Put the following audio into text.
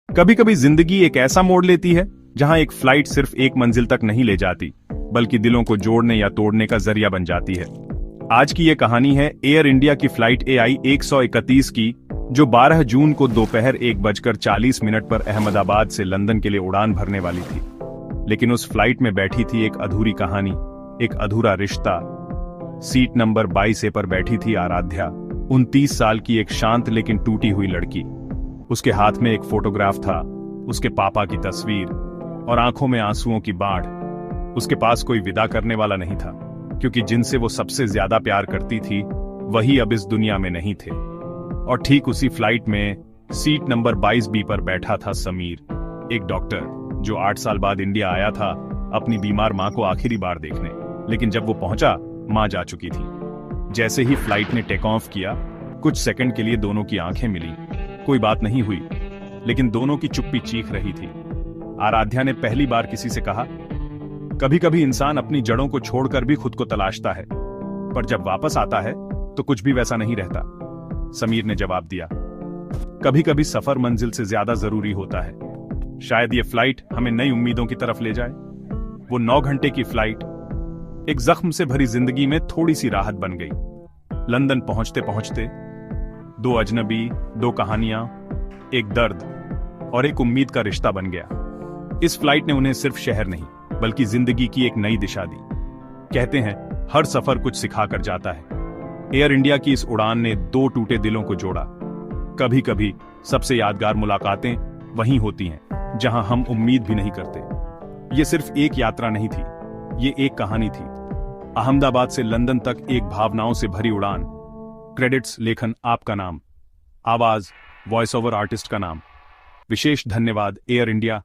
कभी कभी जिंदगी एक ऐसा मोड़ लेती है जहां एक फ्लाइट सिर्फ एक मंजिल तक नहीं ले जाती, बल्कि दिलों को जोड़ने या तोड़ने का जरिया बन जाती है। आज की ये कहानी है एयर इंडिया की फ्लाइट AI 131 की, जो 12 जून को दोपहर 1:40 पर अहमदाबाद से लंदन के लिए उड़ान भरने वाली थी। लेकिन उस फ्लाइट में बैठी थी एक अधूरी कहानी, एक अधूरा रिश्ता। सीट नंबर 22A पर बैठी थी आराध्या, 29 साल की एक शांत लेकिन टूटी हुई लड़की। उसके हाथ में एक फोटोग्राफ था, उसके पापा की तस्वीर और आंखों में आंसुओं की बाढ़। उसके पास कोई विदा करने वाला नहीं था, क्योंकि जिनसे वो सबसे ज्यादा प्यार करती थी वही अब इस दुनिया में नहीं थे। और ठीक उसी फ्लाइट में सीट नंबर 22B पर बैठा था समीर, एक डॉक्टर जो 8 साल बाद इंडिया आया था अपनी बीमार मां को आखिरी बार देखने। लेकिन जब वो पहुंचा, मां जा चुकी थी। जैसे ही फ्लाइट ने टेक ऑफ किया, कुछ सेकंड के लिए दोनों की आंखें मिली। कोई बात नहीं हुई, लेकिन दोनों की चुप्पी चीख रही थी। आराध्या ने पहली बार किसी से कहा, कभी कभी इंसान अपनी जड़ों को छोड़कर भी खुद को तलाशता है, पर जब वापस आता है तो कुछ भी वैसा नहीं रहता। समीर ने जवाब दिया, कभी कभी सफर मंजिल से ज्यादा जरूरी होता है। शायद ये फ्लाइट हमें नई उम्मीदों की तरफ ले जाए। वो 9 घंटे की फ्लाइट एक जख्म से भरी जिंदगी में थोड़ी सी राहत बन गई। लंदन पहुंचते पहुंचते 2 अजनबी, 2 कहानियां, एक दर्द और एक उम्मीद का रिश्ता बन गया। इस फ्लाइट ने उन्हें सिर्फ शहर नहीं, बल्कि जिंदगी की एक नई दिशा दी। कहते हैं हर सफर कुछ सिखा कर जाता है। एयर इंडिया की इस उड़ान ने 2 टूटे दिलों को जोड़ा। कभी कभी सबसे यादगार मुलाकातें वहीं होती हैं जहां हम उम्मीद भी नहीं करते। ये सिर्फ एक यात्रा नहीं थी, ये एक कहानी थी। अहमदाबाद से लंदन तक एक भावनाओं से भरी उड़ान। क्रेडिट्स लेखन आपका नाम, आवाज वॉइस ओवर आर्टिस्ट का नाम। विशेष धन्यवाद एयर इंडिया।